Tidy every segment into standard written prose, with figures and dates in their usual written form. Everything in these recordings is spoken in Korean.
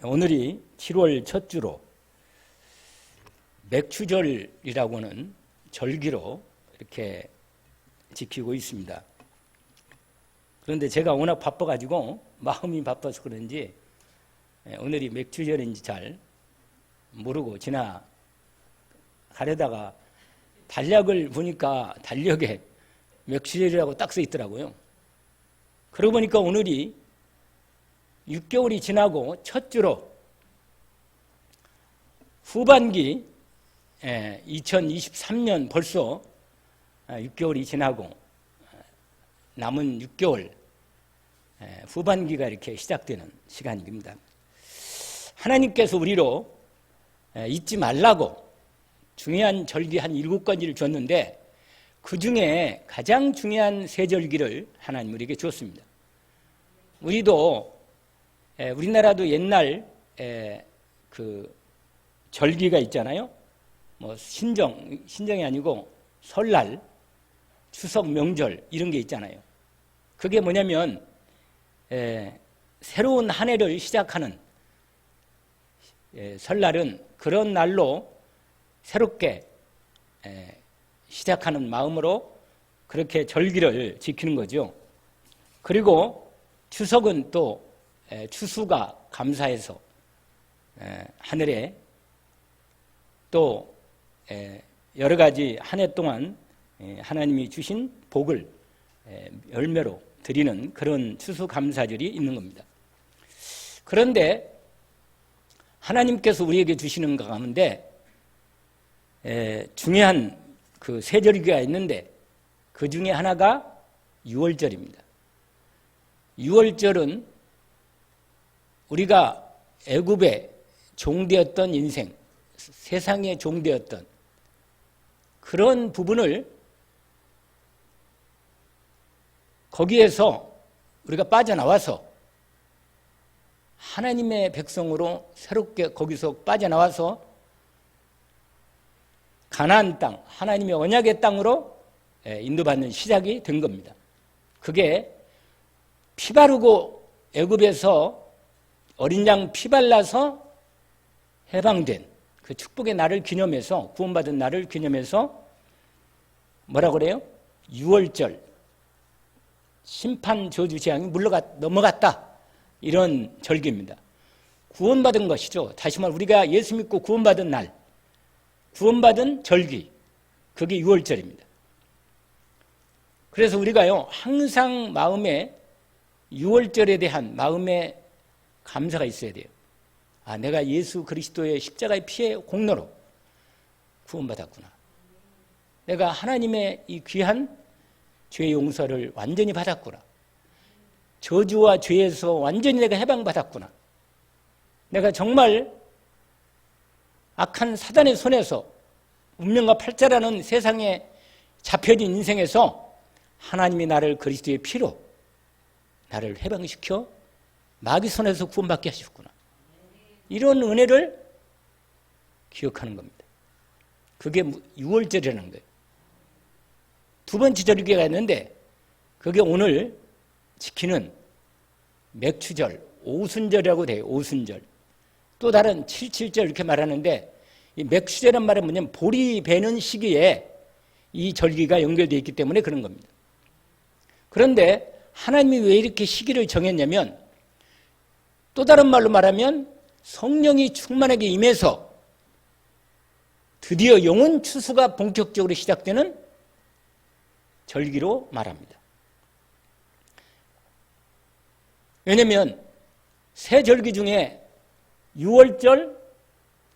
오늘이 7월 첫 주로 맥추절이라고는 절기로 이렇게 지키고 있습니다. 그런데 제가 워낙 바빠가지고 마음이 바빠서 그런지 오늘이 맥추절인지 잘 모르고 지나가려다가 달력을 보니까 달력에 맥추절이라고 딱 써 있더라고요. 그러고 보니까 오늘이 6개월이 지나고 첫 주로 후반기 2023년 벌써 6개월이 지나고 남은 6개월 후반기가 이렇게 시작되는 시간입니다. 하나님께서 우리로 잊지 말라고 중요한 절기 한 7가지를 줬는데 그 중에 가장 중요한 세 절기를 하나님 우리에게 줬습니다. 우리나라도 옛날 그 절기가 있잖아요. 뭐 신정이 아니고 설날, 추석, 명절 이런 게 있잖아요. 그게 뭐냐면 새로운 한 해를 시작하는 설날은 그런 날로 새롭게 시작하는 마음으로 그렇게 절기를 지키는 거죠. 그리고 추석은 또 추수가 감사해서 하늘에 또 여러 가지 한 해 동안 하나님이 주신 복을 열매로 드리는 그런 추수감사절이 있는 겁니다. 그런데 하나님께서 우리에게 주시는 것 가운데 중요한 그 세 절기가 있는데 그 중에 하나가 유월절입니다. 유월절은 우리가 애굽의 종되었던 인생, 세상의 종되었던 그런 부분을 거기에서 우리가 빠져나와서 하나님의 백성으로 새롭게 거기서 빠져나와서 가나안 땅, 하나님의 언약의 땅으로 인도받는 시작이 된 겁니다. 그게 피 바르고 애굽에서 어린 양 피 발라서 해방된 그 축복의 날을 기념해서 구원받은 날을 기념해서 뭐라고 그래요? 유월절 심판 저주 재앙이 넘어갔다 이런 절기입니다. 구원받은 것이죠. 다시 말해 우리가 예수 믿고 구원받은 날, 구원받은 절기 그게 유월절입니다. 그래서 우리가요 항상 마음에 유월절에 대한 마음의 감사가 있어야 돼요. 내가 예수 그리스도의 십자가의 피의 공로로 구원받았구나. 내가 하나님의 이 귀한 죄 용서를 완전히 받았구나. 저주와 죄에서 완전히 내가 해방받았구나. 내가 정말 악한 사단의 손에서 운명과 팔자라는 세상에 잡혀진 인생에서 하나님이 나를 그리스도의 피로 나를 해방시켜 마귀 손에서 구원받게 하셨구나. 이런 은혜를 기억하는 겁니다. 그게 유월절이라는 거예요. 두 번째 절기가 있는데 그게 오늘 지키는 맥추절, 오순절이라고 돼요. 오순절. 또 다른 77절 이렇게 말하는데 이 맥추절이라는 말은 뭐냐면 보리 베는 시기에 이 절기가 연결되어 있기 때문에 그런 겁니다. 그런데 하나님이 왜 이렇게 시기를 정했냐면 또 다른 말로 말하면 성령이 충만하게 임해서 드디어 영혼 추수가 본격적으로 시작되는 절기로 말합니다. 왜냐하면 세 절기 중에 유월절,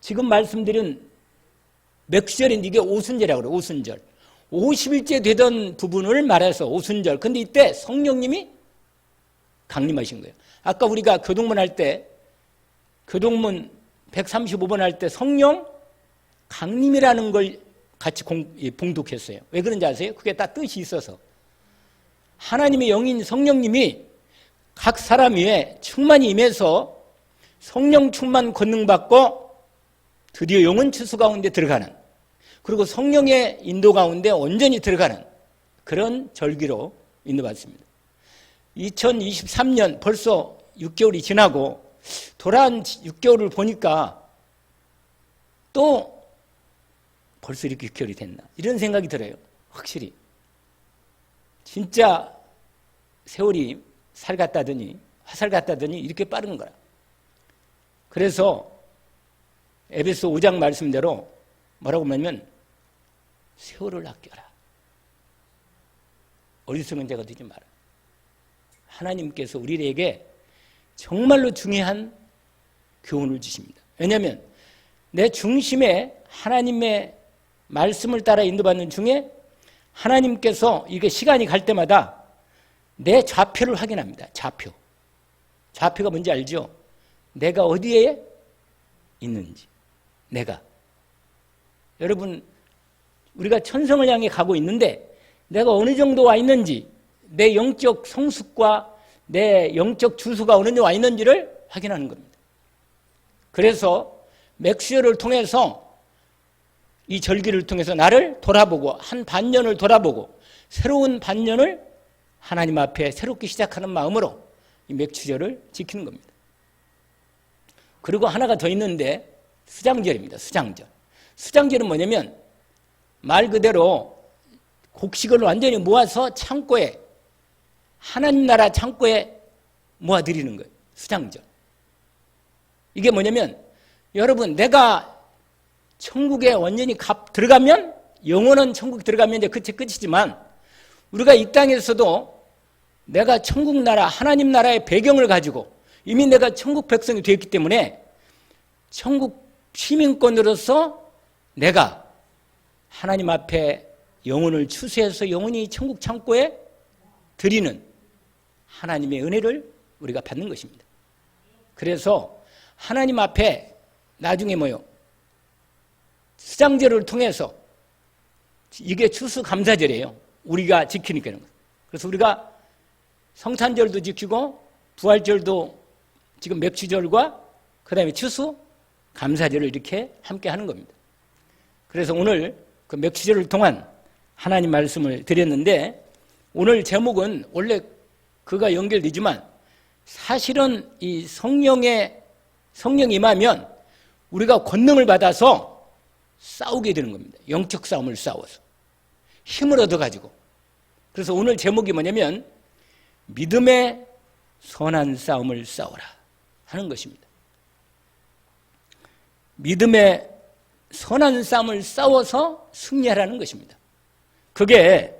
지금 말씀드린 맥추절인데 이게 오순절이라고 그래요. 오순절. 50일째 되던 부분을 말해서 오순절. 근데 이때 성령님이 강림하신 거예요. 아까 우리가 교동문 할 때 교동문 135번 할 때 성령 강림이라는 걸 같이 봉독했어요. 왜 그런지 아세요? 그게 다 뜻이 있어서 하나님의 영인 성령님이 각 사람 위에 충만히 임해서 성령 충만 권능받고 드디어 영혼 추수 가운데 들어가는 그리고 성령의 인도 가운데 온전히 들어가는 그런 절기로 인도받습니다. 2023년 벌써 6개월이 지나고 돌아온 6개월을 보니까 또 벌써 이렇게 6개월이 됐나 이런 생각이 들어요. 확실히 진짜 세월이 살 같다더니 화살 같다더니 이렇게 빠른 거라. 그래서 에베소 5장 말씀대로 뭐라고 하냐면 세월을 아껴라. 어리석은 자가 되지 마라. 하나님께서 우리에게 정말로 중요한 교훈을 주십니다. 왜냐하면 내 중심에 하나님의 말씀을 따라 인도받는 중에 하나님께서 이게 시간이 갈 때마다 내 좌표를 확인합니다. 좌표가 뭔지 알죠? 내가 어디에 있는지. 여러분 우리가 천성을 향해 가고 있는데 내가 어느 정도 와 있는지, 내 영적 성숙과 내 영적 주소가 어느 정도 와 있는지를 확인하는 겁니다. 그래서 맥시어를 통해서 이 절기를 통해서 나를 돌아보고 한 반년을 돌아보고 새로운 반년을 하나님 앞에 새롭게 시작하는 마음으로 이 맥추절을 지키는 겁니다. 그리고 하나가 더 있는데 수장절입니다. 수장절은 뭐냐면 말 그대로 곡식을 완전히 모아서 창고에 하나님 나라 창고에 모아드리는 거예요. 수장절. 이게 뭐냐면 여러분 내가 천국에 완전히 들어가면 영원한 천국 들어가면 이제 끝이지만 우리가 이 땅에서도 내가 천국 나라 하나님 나라의 배경을 가지고 이미 내가 천국 백성이 되었기 때문에 천국 시민권으로서 내가 하나님 앞에 영혼을 추수해서 영원히 천국 창고에 드리는 하나님의 은혜를 우리가 받는 것입니다. 그래서 하나님 앞에 나중에 수장절을 통해서 이게 추수감사절이에요. 우리가 지키니까. 그래서 우리가 성탄절도 지키고 부활절도 지금 맥추절과 그 다음에 추수감사절을 이렇게 함께 하는 겁니다. 그래서 오늘 그 맥추절을 통한 하나님 말씀을 드렸는데 오늘 제목은 원래 그가 연결되지만 사실은 이 성령이 임하면 우리가 권능을 받아서 싸우게 되는 겁니다. 영적 싸움을 싸워서 힘을 얻어가지고. 그래서 오늘 제목이 뭐냐면 믿음의 선한 싸움을 싸워라 하는 것입니다. 믿음의 선한 싸움을 싸워서 승리하라는 것입니다. 그게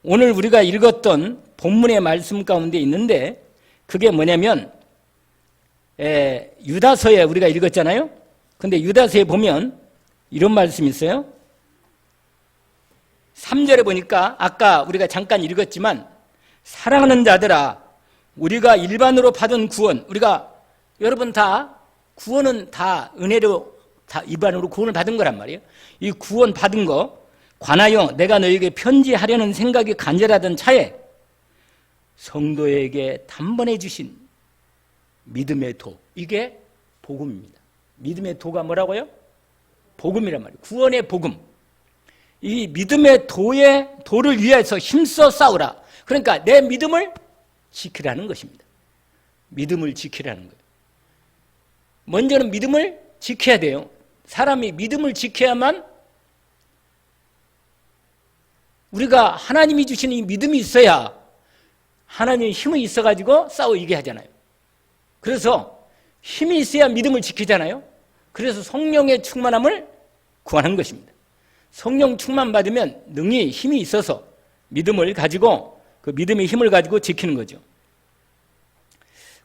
오늘 우리가 읽었던 본문의 말씀 가운데 있는데 그게 뭐냐면 유다서에 우리가 읽었잖아요. 근데 유다서에 보면 이런 말씀이 있어요. 3절에 보니까 아까 우리가 잠깐 읽었지만 사랑하는 자들아 우리가 일반으로 받은 구원 우리가 여러분 다 구원은 다 은혜로 다 일반으로 구원을 받은 거란 말이에요. 이 구원 받은 거 관하여 내가 너에게 편지하려는 생각이 간절하던 차에 성도에게 단번에 주신 믿음의 도 이게 복음입니다. 믿음의 도가 뭐라고요? 복음이란 말이에요. 구원의 복음. 이 믿음의 도를 위해서 힘써 싸우라. 그러니까 내 믿음을 지키라는 것입니다. 믿음을 지키라는 거예요. 먼저는 믿음을 지켜야 돼요. 사람이 믿음을 지켜야만 우리가 하나님이 주시는 이 믿음이 있어야 하나님의 힘이 있어가지고 싸워 이기게 하잖아요. 그래서 힘이 있어야 믿음을 지키잖아요. 그래서 성령의 충만함을 구하는 것입니다. 성령 충만 받으면 능히 힘이 있어서 믿음을 가지고 그 믿음의 힘을 가지고 지키는 거죠.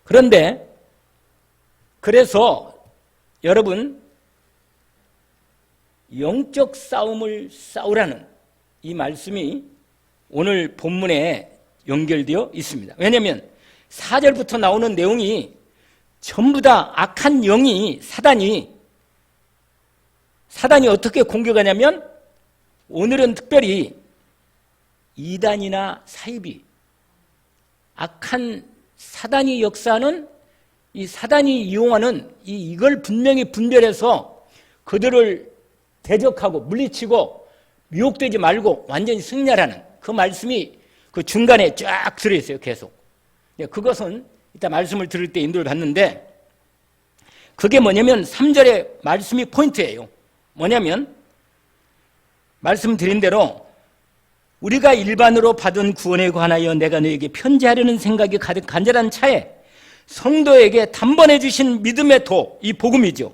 그런데 그래서 여러분 영적 싸움을 싸우라는 이 말씀이 오늘 본문에 연결되어 있습니다. 왜냐하면 4절부터 나오는 내용이 전부 다 악한 영이 사단이 어떻게 공격하냐면 오늘은 특별히 이단이나 사이비 악한 사단이 역사하는 이 사단이 이용하는 이걸 분명히 분별해서 그들을 대적하고 물리치고 미혹되지 말고 완전히 승리하라는 그 말씀이 그 중간에 쫙 들어있어요. 계속. 그것은 이따 말씀을 들을 때 인도를 받는데 그게 뭐냐면 3절의 말씀이 포인트예요. 뭐냐면 말씀드린 대로 우리가 일반으로 받은 구원에 관하여 내가 너에게 편지하려는 생각이 가득 간절한 차에 성도에게 단번에 주신 믿음의 도, 이 복음이죠.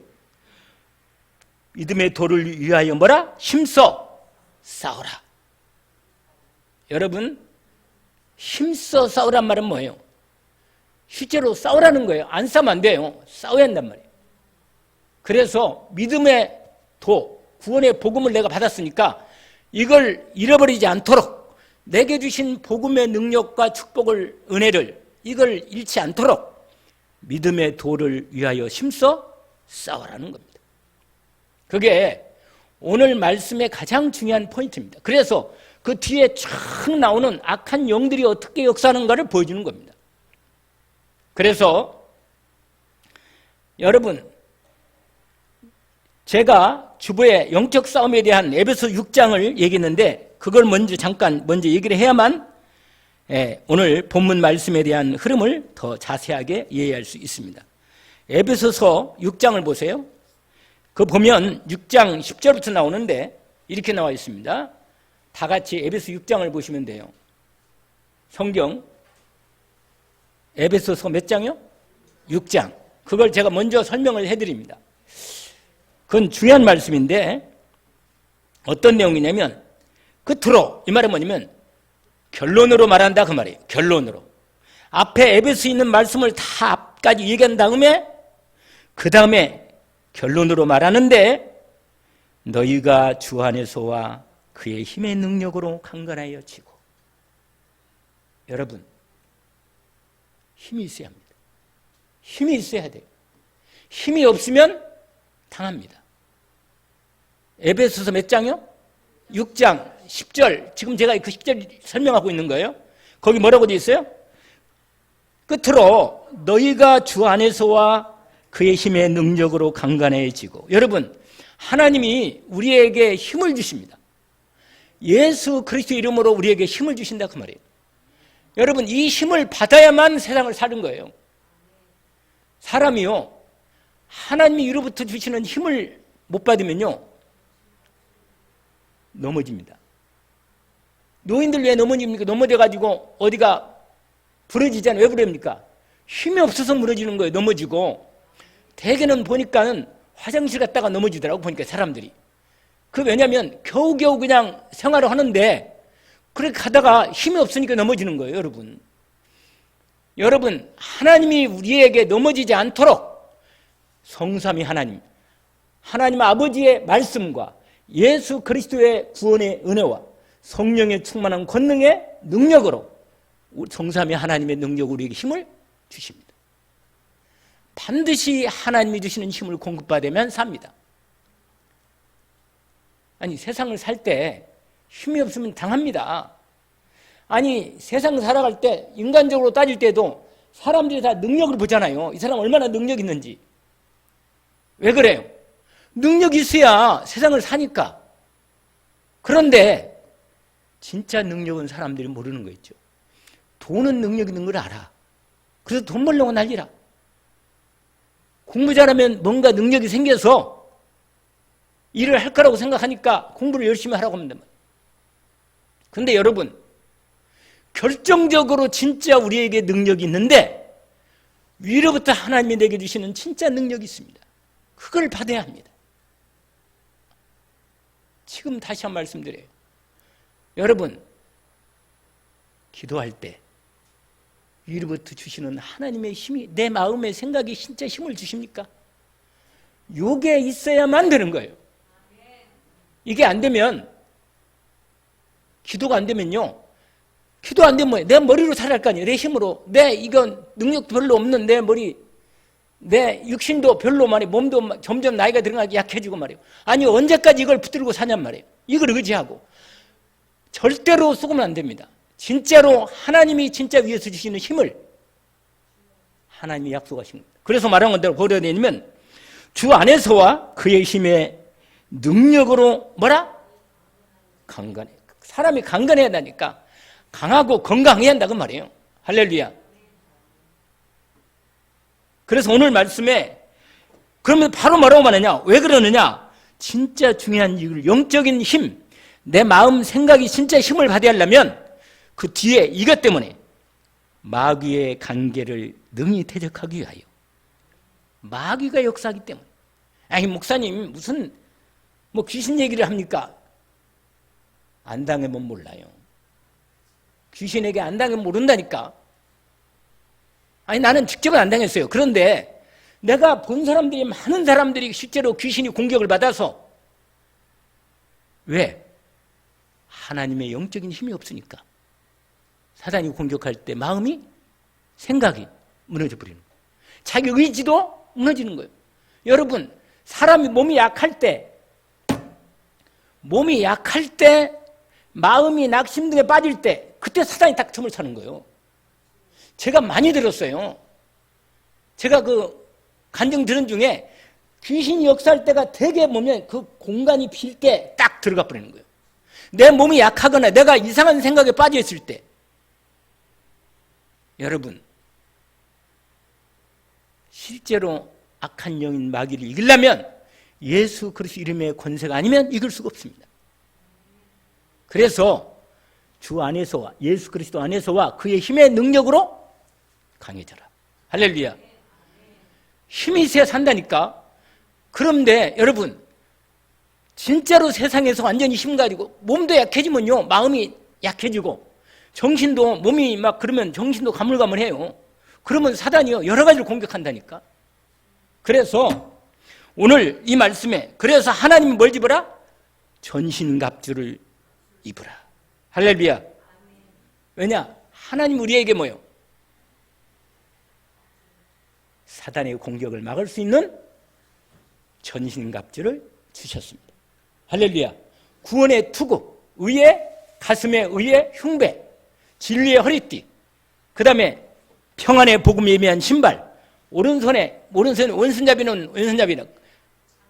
믿음의 도를 위하여 뭐라? 힘써 싸우라. 여러분, 힘써 싸우란 말은 뭐예요? 실제로 싸우라는 거예요. 안 싸우면 안 돼요. 싸워야 한단 말이에요. 그래서 믿음의 도, 구원의 복음을 내가 받았으니까 이걸 잃어버리지 않도록 내게 주신 복음의 능력과 축복을, 은혜를 이걸 잃지 않도록 믿음의 도를 위하여 힘써 싸우라는 겁니다. 그게 오늘 말씀의 가장 중요한 포인트입니다. 그래서 그 뒤에 쫙 나오는 악한 영들이 어떻게 역사하는가를 보여주는 겁니다. 그래서 여러분, 제가 주보의 영적 싸움에 대한 에베소 6장을 얘기했는데 그걸 먼저 얘기를 해야만 오늘 본문 말씀에 대한 흐름을 더 자세하게 이해할 수 있습니다. 에베소서 6장을 보세요. 그 보면 6장 10절부터 나오는데 이렇게 나와 있습니다. 다 같이 에베소 6장을 보시면 돼요. 성경 에베소서 몇 장이요? 6장. 그걸 제가 먼저 설명을 해드립니다. 그건 중요한 말씀인데 어떤 내용이냐면 끝으로 이 말은 뭐냐면 결론으로 말한다 그 말이에요. 결론으로. 앞에 에베소에 있는 말씀을 다 앞까지 얘기한 다음에 그 다음에 결론으로 말하는데 너희가 주 안에서와 그의 힘의 능력으로 강건하여 지고. 여러분, 힘이 있어야 합니다. 힘이 있어야 돼요. 힘이 없으면 당합니다. 에베소서 몇 장이요? 6장 10절. 지금 제가 그 10절 설명하고 있는 거예요. 거기 뭐라고 되어 있어요? 끝으로 너희가 주 안에서와 그의 힘의 능력으로 강건해지고. 여러분, 하나님이 우리에게 힘을 주십니다. 예수 그리스도 이름으로 우리에게 힘을 주신다 그 말이에요. 여러분, 이 힘을 받아야만 세상을 사는 거예요. 사람이요, 하나님이 위로부터 주시는 힘을 못 받으면요 넘어집니다. 노인들 왜 넘어집니까? 넘어져가지고 어디가 부러지잖아요. 왜 부러집니까? 힘이 없어서 무너지는 거예요. 넘어지고. 대개는 보니까는 화장실 갔다가 넘어지더라고. 보니까 사람들이. 그 왜냐하면 겨우겨우 그냥 생활을 하는데 그렇게 가다가 힘이 없으니까 넘어지는 거예요. 여러분, 하나님이 우리에게 넘어지지 않도록 성삼위 하나님 아버지의 말씀과 예수 그리스도의 구원의 은혜와 성령의 충만한 권능의 능력으로 성삼위 하나님의 능력으로 우리에게 힘을 주십니다. 반드시 하나님이 주시는 힘을 공급받으면 삽니다. 아니, 세상을 살 때 힘이 없으면 당합니다. 아니, 세상 살아갈 때 인간적으로 따질 때도 사람들이 다 능력을 보잖아요. 이 사람 얼마나 능력 있는지. 왜 그래요? 능력이 있어야 세상을 사니까. 그런데 진짜 능력은 사람들이 모르는 거 있죠. 돈은 능력 있는 걸 알아. 그래서 돈 벌려고 난리라. 공부 잘하면 뭔가 능력이 생겨서 일을 할 거라고 생각하니까 공부를 열심히 하라고 합니다. 그런데 여러분, 결정적으로 진짜 우리에게 능력이 있는데 위로부터 하나님이 내게 주시는 진짜 능력이 있습니다. 그걸 받아야 합니다. 지금 다시 한 말씀드려요. 여러분, 기도할 때 위로부터 주시는 하나님의 힘이 내 마음의 생각이 진짜 힘을 주십니까? 요게 있어야만 되는 거예요. 이게 안 되면, 기도가 안 되면요, 기도 안 되면 내 머리로 살아갈 거 아니에요. 내 힘으로. 이건 능력도 별로 없는 내 머리, 내 육신도 별로 말이에요. 몸도 점점 나이가 들어가기 약해지고 말이에요. 아니, 언제까지 이걸 붙들고 사냔 말이에요. 이걸 의지하고. 절대로 속으면 안 됩니다. 진짜로 하나님이 진짜 위에서 주시는 힘을 하나님이 약속하신 겁니다. 그래서 말한 건대로 보려 되면 주 안에서와 그의 힘의 능력으로 뭐라? 강건해. 사람이 강건해야 한다니까. 강하고 건강해야 한다고 말이에요. 할렐루야. 그래서 오늘 말씀에 그러면 바로 뭐라고 말하냐? 왜 그러느냐? 진짜 중요한 이유를, 영적인 힘, 내 마음 생각이 진짜 힘을 받아야 하려면 그 뒤에 이것 때문에 마귀의 관계를 능히 대적하기 위하여. 마귀가 역사하기 때문에. 아니 목사님 무슨 뭐 귀신 얘기를 합니까? 안 당하면 몰라요. 귀신에게 안 당하면 모른다니까. 아니 나는 직접은 안 당했어요. 그런데 내가 본 사람들이, 많은 사람들이 실제로 귀신이 공격을 받아서. 왜? 하나님의 영적인 힘이 없으니까. 사단이 공격할 때 마음이, 생각이 무너져 버리는 거예요. 자기 의지도 무너지는 거예요. 여러분, 사람이 몸이 약할 때, 마음이 낙심 등에 빠질 때, 그때 사단이 딱 틈을 차는 거예요. 제가 많이 들었어요. 제가 그 간증 들은 중에 귀신이 역사할 때가 되게 보면 그 공간이 빌 때 딱 들어가 버리는 거예요. 내 몸이 약하거나 내가 이상한 생각에 빠져 있을 때. 여러분, 실제로 악한 영인 마귀를 이기려면 예수 그리스도 이름의 권세가 아니면 이길 수가 없습니다. 그래서 주 안에서와 예수 그리스도 안에서와 그의 힘의 능력으로 강해져라. 할렐루야. 힘이 있어야 산다니까. 그런데 여러분, 진짜로 세상에서 완전히 힘 가지고 몸도 약해지면요, 마음이 약해지고 정신도, 몸이 막 그러면 정신도 가물가물해요. 그러면 사단이요 여러 가지를 공격한다니까. 그래서 오늘 이 말씀에, 그래서 하나님이 뭘 입으라? 전신갑주를 입으라. 할렐루야. 왜냐? 하나님 우리에게 뭐요? 사단의 공격을 막을 수 있는 전신갑주를 주셨습니다. 할렐루야. 구원의 투구, 의의 가슴에 의의 흉배, 진리의 허리띠, 그 다음에 평안의 복음 예비한 신발, 오른손에 왼손잡이는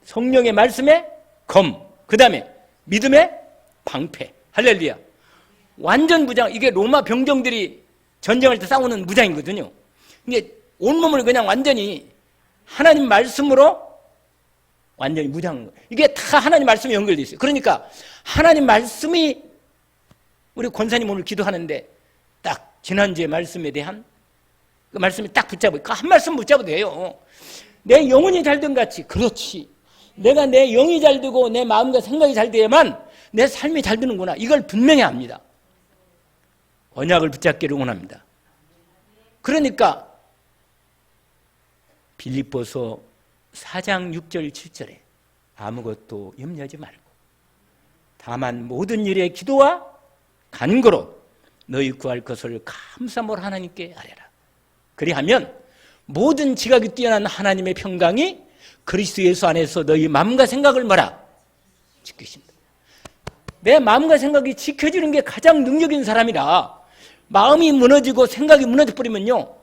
성령의 말씀에 검, 그 다음에 믿음의 방패. 할렐루야. 완전 무장. 이게 로마 병정들이 전쟁할 때 싸우는 무장이거든요. 근데 온몸을 그냥 완전히 하나님 말씀으로 완전히 무장. 이게 다 하나님 말씀에 연결되어 있어요. 그러니까 하나님 말씀이, 우리 권사님 오늘 기도하는데 딱 지난주의 말씀에 대한 그 말씀이 딱 붙잡아요. 그 한 말씀 붙잡아도 돼요. 내 영혼이 잘된 같이. 그렇지. 내가 내 영이 잘 되고 내 마음과 생각이 잘 돼야만 내 삶이 잘 되는구나. 이걸 분명히 압니다. 언약을 붙잡기를 원합니다. 그러니까 빌립보서 4장 6절 7절에 아무것도 염려하지 말고 다만 모든 일에 기도와 간구로 너희 구할 것을 감사함으로 하나님께 아뢰라. 그리하면 모든 지각이 뛰어난 하나님의 평강이 그리스도 예수 안에서 너희 마음과 생각을 뭐라? 지키신다. 내 마음과 생각이 지켜지는 게 가장 능력인 사람이라. 마음이 무너지고 생각이 무너져버리면요,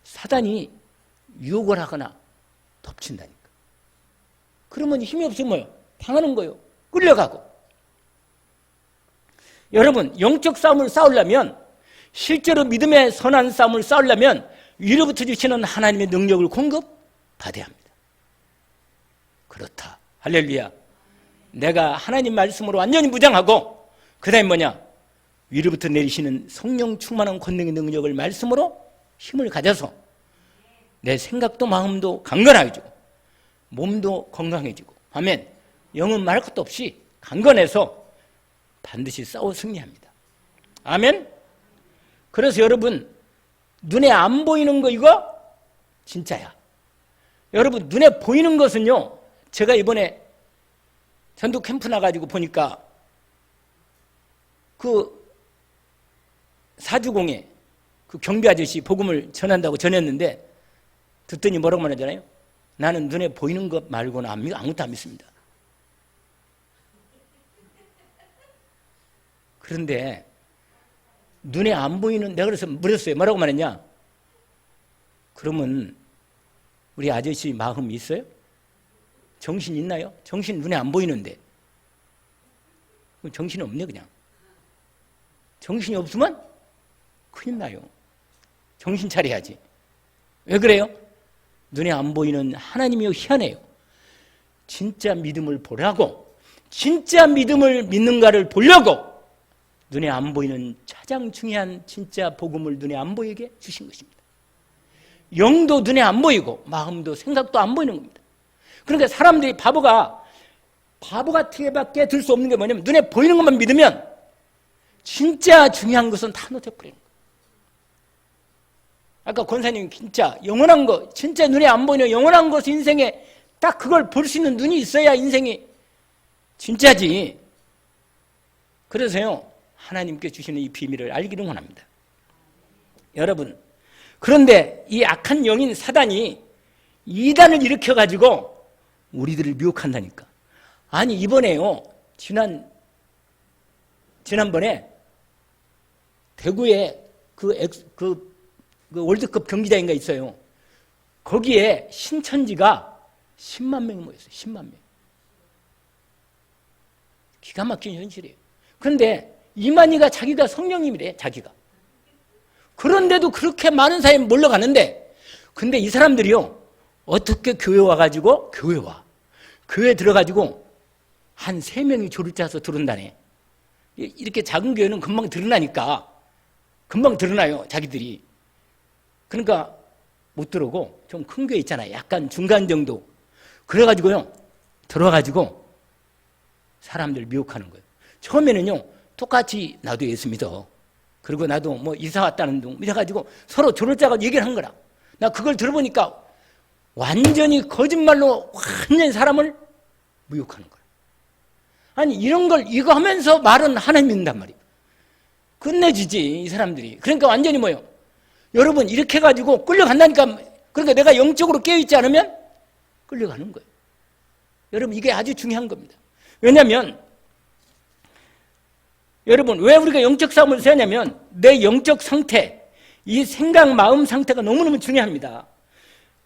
사단이 유혹을 하거나 덮친다니까. 그러면 힘이 없으면 뭐요? 당하는 거예요. 끌려가고. 여러분, 영적 싸움을 싸우려면, 실제로 믿음의 선한 싸움을 싸우려면 위로부터 주시는 하나님의 능력을 공급받아야 합니다. 그렇다. 할렐루야. 내가 하나님 말씀으로 완전히 무장하고, 그 다음에 뭐냐? 위로부터 내리시는 성령 충만한 권능의 능력을 말씀으로 힘을 가져서 내 생각도 마음도 강건해지고 몸도 건강해지고, 아멘. 영은 말할 것도 없이 강건해서 반드시 싸워 승리합니다. 아멘. 그래서 여러분, 눈에 안 보이는 거 이거 진짜야. 여러분, 눈에 보이는 것은요, 제가 이번에 전도 캠프 나가지고 보니까 그 사주공에 그 경비 아저씨 복음을 전한다고 전했는데 듣더니 뭐라고 말하잖아요. 나는 눈에 보이는 것 말고는 아무것도 안 믿습니다. 그런데 눈에 안 보이는, 내가 그래서 물었어요. 뭐라고 말했냐? 그러면 우리 아저씨 마음이 있어요? 정신 있나요? 정신 눈에 안 보이는데. 정신이 없네 그냥. 정신이 없으면 큰일 나요. 정신 차려야지. 왜 그래요? 눈에 안 보이는 하나님이 희한해요. 진짜 믿음을 보라고, 진짜 믿음을 믿는가를 보려고 눈에 안 보이는 가장 중요한 진짜 복음을 눈에 안 보이게 주신 것입니다. 영도 눈에 안 보이고 마음도 생각도 안 보이는 겁니다. 그러니까 사람들이 바보 같게밖에 들 수 없는 게 뭐냐면 눈에 보이는 것만 믿으면 진짜 중요한 것은 다 놓쳐버리는 거예요. 아까 권사님이 진짜 영원한 거, 진짜 눈에 안 보이는 영원한 것 인생에 딱 그걸 볼 수 있는 눈이 있어야 인생이 진짜지. 그래서요, 하나님께 주시는 이 비밀을 알기를 원합니다. 여러분, 그런데 이 악한 영인 사단이 이단을 일으켜가지고 우리들을 미혹한다니까. 아니, 이번에요, 지난번에 대구에 그 월드컵 경기장인가 있어요. 거기에 신천지가 10만 명이 모였어요. 10만 명. 기가 막힌 현실이에요. 그런데 이만희가 자기가 성령님이래, 자기가. 그런데도 그렇게 많은 사람이 몰려가는데, 근데 이 사람들이요, 어떻게 교회 와가지고, 교회 들어가지고 한 3명이 줄을 짜서 들어온다네. 이렇게 작은 교회는 금방 드러나니까, 금방 드러나요, 자기들이. 그러니까 못 들어오고, 좀 큰 교회 있잖아요. 약간 중간 정도. 그래가지고요, 들어가지고 사람들 미혹하는 거예요. 처음에는요, 똑같이 나도 예수 믿어. 그리고 나도 뭐 이사 왔다는 둥 이래가지고 서로 조를 짜고 얘기를 한 거라. 나 그걸 들어보니까 완전히 거짓말로 완전히 사람을 미혹하는 거야. 아니, 이런 걸 이거 하면서 말은 하나님 믿는단 말이에요. 끝내주지, 이 사람들이. 그러니까 완전히 뭐예요? 여러분, 이렇게 해가지고 끌려간다니까. 그러니까 내가 영적으로 깨어있지 않으면 끌려가는 거예요. 여러분, 이게 아주 중요한 겁니다. 왜냐하면 여러분, 왜 우리가 영적 싸움을 해야냐면 내 영적 상태, 이 생각, 마음 상태가 너무너무 중요합니다.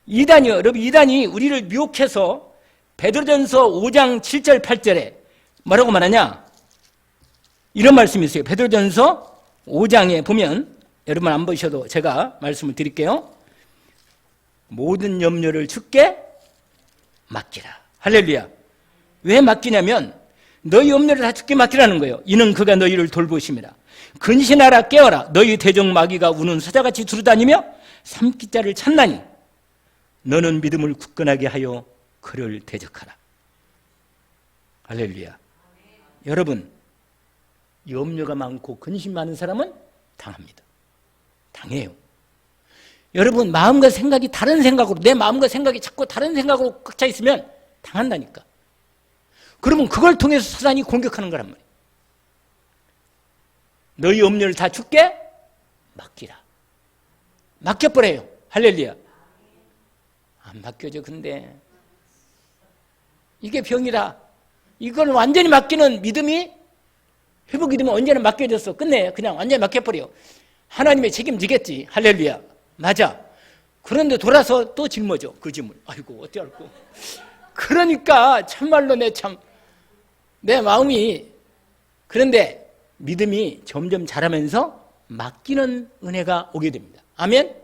여러분, 이단이 우리를 미혹해서 베드로전서 5장 7절 8절에 뭐라고 말하냐? 이런 말씀이 있어요. 베드로전서 5장에 보면, 여러분 안 보셔도 제가 말씀을 드릴게요. 모든 염려를 주께 맡기라. 할렐루야. 왜 맡기냐면 너희 염려를 다 주께 맡기라는 거예요. 이는 그가 너희를 돌보심이라. 근신하라, 깨어라. 너희 대적 마귀가 우는 사자같이 두루다니며 삼킬 자를 찾나니 너는 믿음을 굳건하게 하여 그를 대적하라. 할렐루야. 여러분, 염려가 많고 근심 많은 사람은 당합니다. 당해요. 여러분, 마음과 생각이 다른 생각으로, 내 마음과 생각이 자꾸 다른 생각으로 꽉 차 있으면 당한다니까. 그러면 그걸 통해서 사단이 공격하는 거란 말이에요. 너희 염려를 다 주께 맡기라. 맡겨버려요. 할렐루야. 안 맡겨져. 근데 이게 병이라. 이걸 완전히 맡기는 믿음이, 회복이 되면 언제나 맡겨졌어. 끝내. 그냥 완전히 맡겨버려. 하나님의 책임지겠지. 할렐루야. 맞아. 그런데 돌아서 또 짊어져. 그 짐을. 아이고, 어찌할꼬. 그러니까 참말로 내 마음이, 그런데 믿음이 점점 자라면서 맡기는 은혜가 오게 됩니다. 아멘?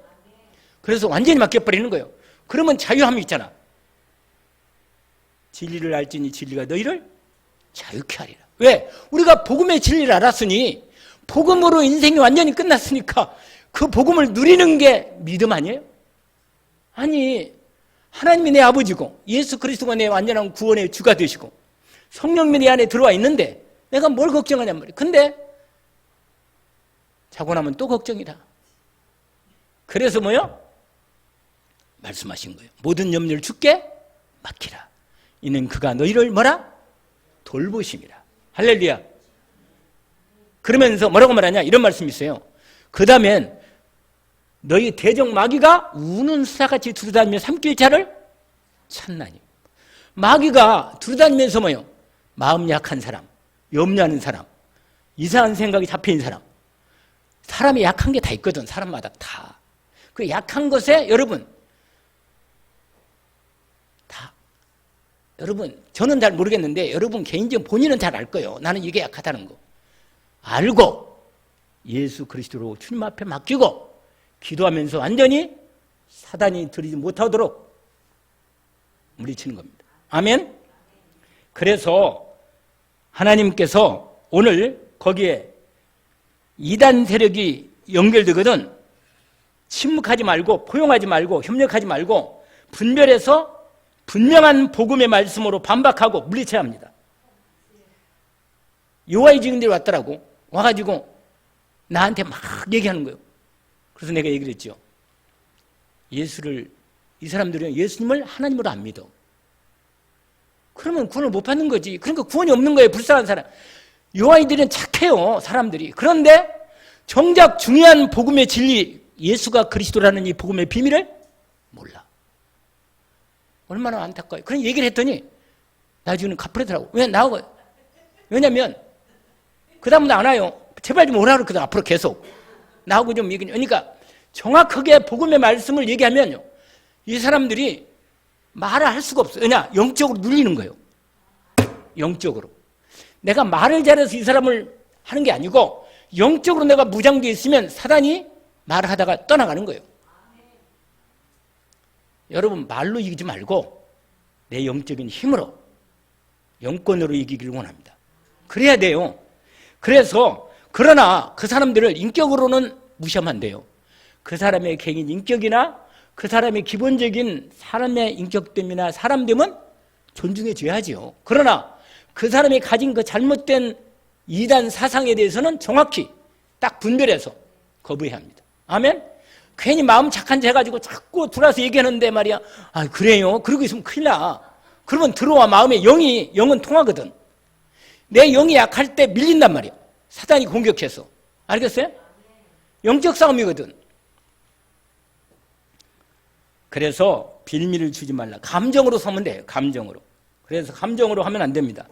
그래서 완전히 맡겨버리는 거예요. 그러면 자유함이 있잖아. 진리를 알지니 진리가 너희를 자유케 하리라. 왜? 우리가 복음의 진리를 알았으니, 복음으로 인생이 완전히 끝났으니까 그 복음을 누리는 게 믿음 아니에요? 아니, 하나님이 내 아버지고 예수 그리스도가 내 완전한 구원의 주가 되시고 성령님이 내 안에 들어와 있는데 내가 뭘 걱정하냔 말이에요. 근데 자고 나면 또 걱정이다. 그래서 뭐요? 말씀하신 거예요. 모든 염려를 주께 맡기라. 이는 그가 너희를 뭐라? 돌보심이라. 할렐루야. 그러면서 뭐라고 말하냐? 이런 말씀이 있어요. 그 다음엔 너희 대적 마귀가 우는 수사같이 두루다니며 삼킬 자를 찾나니. 마귀가 두루다니면서 뭐요? 마음 약한 사람, 염려하는 사람, 이상한 생각이 잡혀있는 사람. 사람이 약한 게 다 있거든. 사람마다 다. 그 약한 것에 여러분 저는 잘 모르겠는데 여러분 개인적으로 본인은 잘 알 거예요. 나는 이게 약하다는 거. 알고 예수 그리스도로 주님 앞에 맡기고 기도하면서 완전히 사단이 들이지 못하도록 물리치는 겁니다. 아멘? 그래서 하나님께서 오늘 거기에 이단 세력이 연결되거든 침묵하지 말고 포용하지 말고 협력하지 말고 분별해서 분명한 복음의 말씀으로 반박하고 물리쳐야 합니다. 요한이 증인들이 왔더라고. 와가지고 나한테 막 얘기하는 거예요. 그래서 내가 얘기를 했죠. 예수를, 이 사람들은 예수님을 하나님으로 안 믿어. 그러면 구원을 못 받는 거지. 그러니까 구원이 없는 거예요. 불쌍한 사람. 요한이들은 착해요. 사람들이. 그런데 정작 중요한 복음의 진리, 예수가 그리스도라는 이 복음의 비밀을 몰라. 얼마나 안타까워요. 그런 얘기를 했더니 나중에는 갚으더라고. 왜 나오고? 왜냐면 그 다음부터 안 와요. 제발 좀 오라 그러거든. 앞으로 계속 나하고 좀 얘기. 그러니까 정확하게 복음의 말씀을 얘기하면요, 이 사람들이 말을 할 수가 없어요. 왜냐? 영적으로 눌리는 거예요. 영적으로. 내가 말을 잘해서 이 사람을 하는 게 아니고 영적으로 내가 무장되어 있으면 사단이 말을 하다가 떠나가는 거예요. 여러분, 말로 이기지 말고 내 영적인 힘으로, 영권으로 이기기를 원합니다. 그래야 돼요. 그래서 그러나 그 사람들을 인격으로는 무시하면 안 돼요. 그 사람의 개인 인격이나 그 사람의 기본적인 사람의 인격됨이나 사람됨은 존중해 줘야지요. 그러나 그 사람이 가진 그 잘못된 이단 사상에 대해서는 정확히 딱 분별해서 거부해야 합니다. 아멘? 괜히 마음 착한 체 해가지고 자꾸 들어와서 얘기하는데 말이야. 아, 그래요? 그러고 있으면 큰일 나. 그러면 들어와. 마음에 영은 통하거든. 내 영이 약할 때 밀린단 말이야. 사단이 공격해서. 알겠어요? 영적 싸움이거든. 그래서 빌미를 주지 말라. 감정으로 서면 돼요. 감정으로. 그래서 감정으로 하면 안 됩니다.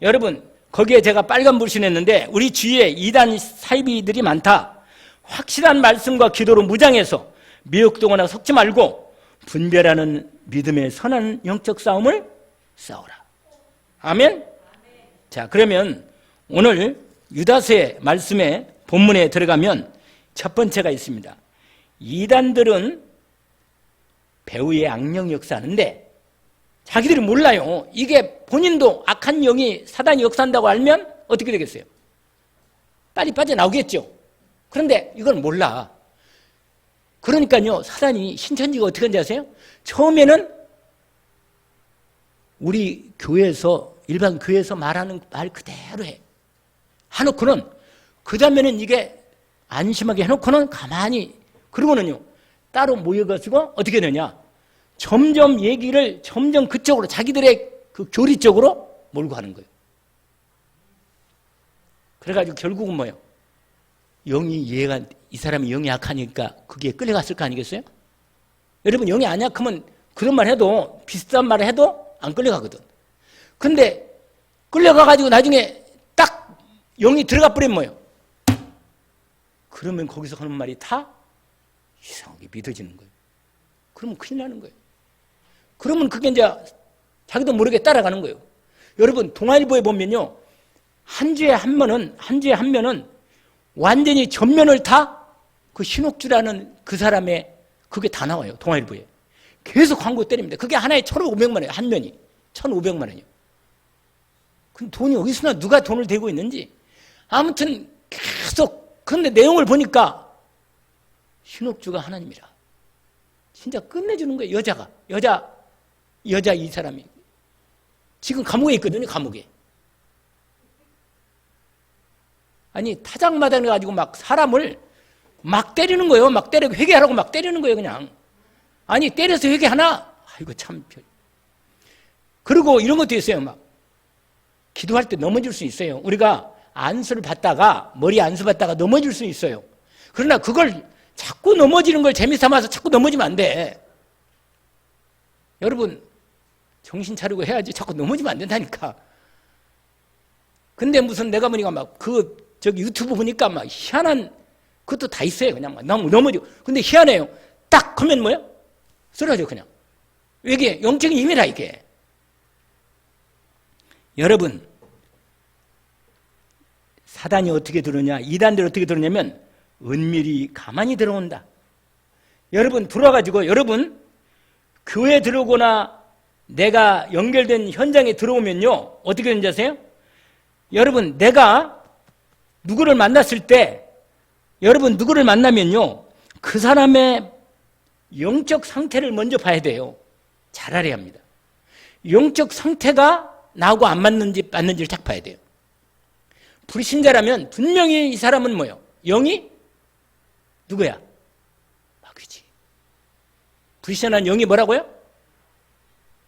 여러분, 거기에 제가 빨간 불신 했는데 우리 주위에 이단 사이비들이 많다. 확실한 말씀과 기도로 무장해서 미혹동거나 섞지 말고 분별하는 믿음의 선한 영적 싸움을 싸우라. 아멘? 자, 그러면 오늘 유다서의 말씀에 본문에 들어가면 첫 번째가 있습니다. 이단들은 배후의 악령 역사하는데 자기들이 몰라요. 이게 본인도 악한 영이 사단이 역사한다고 알면 어떻게 되겠어요? 빨리 빠져나오겠죠. 그런데 이걸 몰라. 그러니까요, 사단이 신천지가 어떻게 하는지 아세요? 처음에는 우리 교회에서, 일반 교회에서 말하는 말 그대로 해. 해놓고는, 그 다음에는 이게 안심하게 해놓고는 가만히, 그러고는요, 따로 모여가지고 어떻게 되냐. 점점 얘기를 점점 그쪽으로, 자기들의 그 교리 쪽으로 몰고 가는 거예요. 그래가지고 결국은 뭐예요? 영이 이해가, 이 사람이 영이 약하니까 그게 끌려갔을 거 아니겠어요? 여러분, 영이 안 약하면 그런 말 해도, 비슷한 말을 해도 안 끌려가거든. 근데 끌려가가지고 나중에 딱 영이 들어가 버리면 뭐예요? 그러면 거기서 하는 말이 다 이상하게 믿어지는 거예요. 그러면 큰일 나는 거예요. 그러면 그게 이제 자기도 모르게 따라가는 거예요. 여러분, 동아일보에 보면요, 한 주에 한 면은 완전히 전면을 다 그 신옥주라는 그 사람의 그게 다 나와요. 동아일보에. 계속 광고 때립니다. 그게 하나에 1,500만 원이에요. 한 면이. 1,500만 원이요. 그 돈이 어디서 나, 누가 돈을 대고 있는지. 아무튼 계속. 그런데 내용을 보니까 신옥주가 하나님이라. 진짜 끝내주는 거예요. 여자 이 사람이. 지금 감옥에 있거든요. 감옥에. 아니, 타작마당을 가지고 막 사람을 막 때리는 거예요. 막 때리고 회개하라고 막 때리는 거예요, 그냥. 아니, 때려서 회개하나? 아이고, 참. 그리고 이런 것도 있어요, 막. 기도할 때 넘어질 수 있어요. 우리가 안수를 받다가, 머리 안수 받다가 넘어질 수 있어요. 그러나 그걸 자꾸 넘어지는 걸 재미삼아서 자꾸 넘어지면 안 돼. 여러분, 정신 차리고 해야지. 자꾸 넘어지면 안 된다니까. 근데 무슨 내가 보니까 막 저기 유튜브 보니까 막 희한한 그것도 다 있어요. 그냥 막 넘어지고. 근데 희한해요. 딱 하면 뭐예요? 쓰러져, 그냥. 이게 영적인 힘이라, 이게. 여러분, 사단이 어떻게 들어오냐, 이단들이 어떻게 들어오냐면 은밀히 가만히 들어온다. 여러분, 들어와가지고 여러분 교회 들어오거나 내가 연결된 현장에 들어오면요, 어떻게 되는지 아세요? 여러분, 내가 누구를 만났을 때, 여러분 누구를 만나면요, 그 사람의 영적 상태를 먼저 봐야 돼요. 잘 알아야 합니다. 영적 상태가 나하고 안 맞는지를 딱 봐야 돼요. 불신자라면 분명히 이 사람은 뭐예요? 영이 누구야? 마귀지. 불신한 영이 뭐라고요?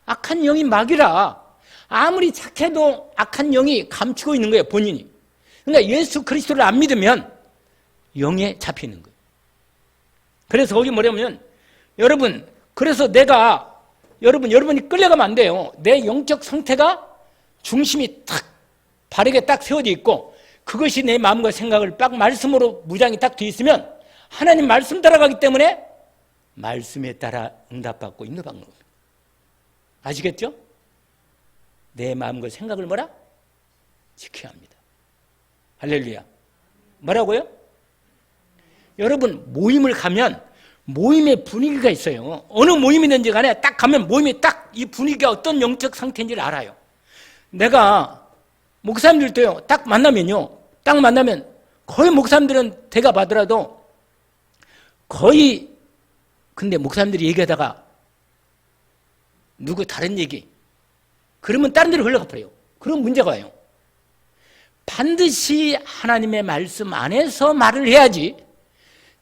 악한 영이 마귀라. 아무리 착해도 악한 영이 감추고 있는 거예요, 본인이. 그러니까 예수 그리스도를 안 믿으면 영에 잡혀 있는 거예요. 그래서 거기 뭐냐면, 여러분, 그래서 내가, 여러분이 끌려가면 안 돼요. 내 영적 상태가 중심이 딱 바르게 딱 세워져 있고, 그것이 내 마음과 생각을 딱 말씀으로 무장이 딱 돼 있으면 하나님 말씀 따라가기 때문에 말씀에 따라 응답받고 인도받는 겁니다. 아시겠죠? 내 마음과 생각을 뭐라? 지켜야 합니다. 할렐루야. 뭐라고요? 여러분, 모임을 가면 모임의 분위기가 있어요. 어느 모임이든지 간에 딱 가면 모임이 딱 이 분위기가 어떤 영적 상태인지를 알아요. 내가 목사님들도요, 딱 만나면 거의 목사님들은 대가 받더라도 거의, 근데 목사님들이 얘기하다가 누구 다른 얘기, 그러면 다른 데로 흘러가 버려요. 그런 문제가 와요. 반드시 하나님의 말씀 안에서 말을 해야지,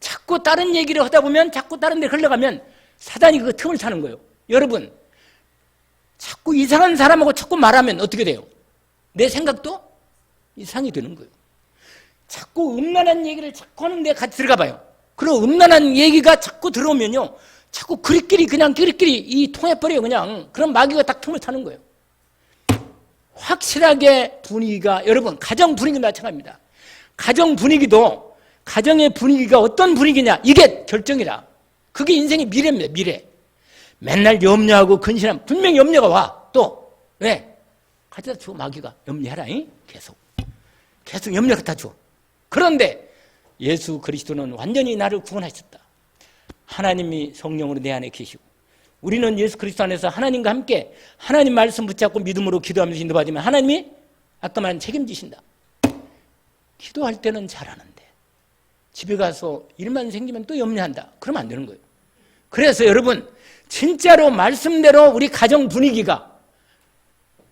자꾸 다른 얘기를 하다 보면, 자꾸 다른 데 흘러가면 사단이 그 틈을 타는 거예요. 여러분, 자꾸 이상한 사람하고 자꾸 말하면 어떻게 돼요? 내 생각도 이상이 되는 거예요. 자꾸 음란한 얘기를 자꾸 하는데 같이 들어가 봐요. 그리고 음란한 얘기가 자꾸 들어오면요, 자꾸 그리끼리 이 통해버려요. 그냥 그런 마귀가 딱 틈을 타는 거예요. 확실하게 분위기가, 여러분, 가정 분위기 마찬가지입니다. 가정 분위기도, 가정의 분위기가 어떤 분위기냐, 이게 결정이라. 그게 인생의 미래입니다. 미래. 맨날 염려하고 근심하면 분명히 염려가 와. 또 왜? 가져다 줘. 마귀가 염려해라. 계속 염려 갖다 줘. 그런데 예수 그리스도는 완전히 나를 구원하셨다. 하나님이 성령으로 내 안에 계시고, 우리는 예수 그리스도 안에서 하나님과 함께 하나님 말씀 붙잡고 믿음으로 기도하면서 인도받으면 하나님이 아까 말한 책임지신다. 기도할 때는 잘하는데 집에 가서 일만 생기면 또 염려한다. 그러면 안 되는 거예요. 그래서 여러분, 진짜로 말씀대로 우리 가정 분위기가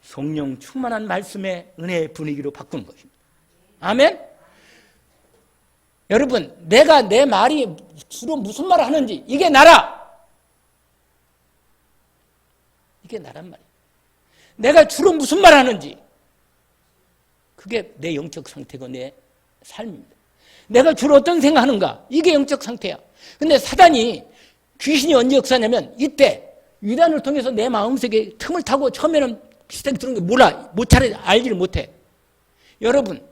성령 충만한 말씀의 은혜의 분위기로 바꾸는 것입니다. 아멘? 여러분, 내가 내 말이 주로 무슨 말을 하는지, 이게 나라. 이게 나란 말이에요. 내가 주로 무슨 말을 하는지, 그게 내 영적 상태고 내 삶입니다. 내가 주로 어떤 생각하는가, 이게 영적 상태야. 근데 사단이, 귀신이 언제 역사냐면 이때 유단을 통해서 내 마음속에 틈을 타고 처음에는 비슷하게 들은 게 몰라. 못 차려 알지를 못해. 여러분,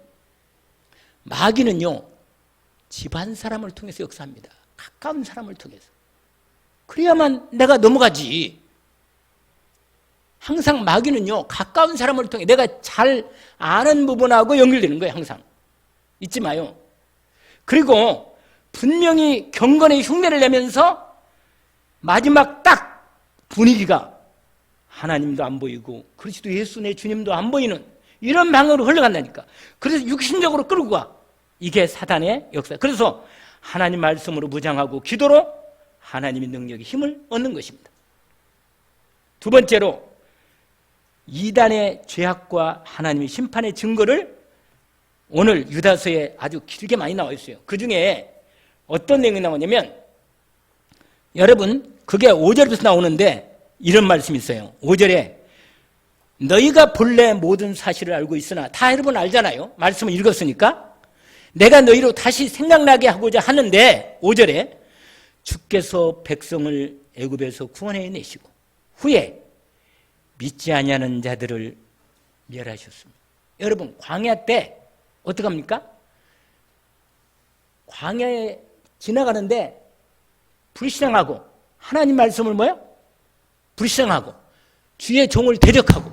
마귀는요, 집안 사람을 통해서 역사합니다. 가까운 사람을 통해서. 그래야만 내가 넘어가지. 항상 마귀는요, 가까운 사람을 통해, 내가 잘 아는 부분하고 연결되는 거예요. 항상 잊지 마요. 그리고 분명히 경건의 흉내를 내면서 마지막 딱 분위기가 하나님도 안 보이고 그리스도 예수 내 주님도 안 보이는 이런 방향으로 흘러간다니까. 그래서 육신적으로 끌고 가. 이게 사단의 역사. 그래서 하나님 말씀으로 무장하고 기도로 하나님의 능력의 힘을 얻는 것입니다. 두 번째로, 이단의 죄악과 하나님의 심판의 증거를 오늘 유다서에 아주 길게 많이 나와 있어요. 그 중에 어떤 내용이 나오냐면, 여러분, 그게 5절부터 나오는데 이런 말씀이 있어요. 5절에 너희가 본래 모든 사실을 알고 있으나, 다 여러분 알잖아요. 말씀을 읽었으니까. 내가 너희로 다시 생각나게 하고자 하는데, 5절에 주께서 백성을 애굽에서 구원해 내시고 후에 믿지 아니하는 자들을 멸하셨습니다. 여러분, 광야 때 어떻게 합니까? 광야에 지나가는데 불신앙하고 하나님 말씀을 뭐요? 불신앙하고 주의 종을 대적하고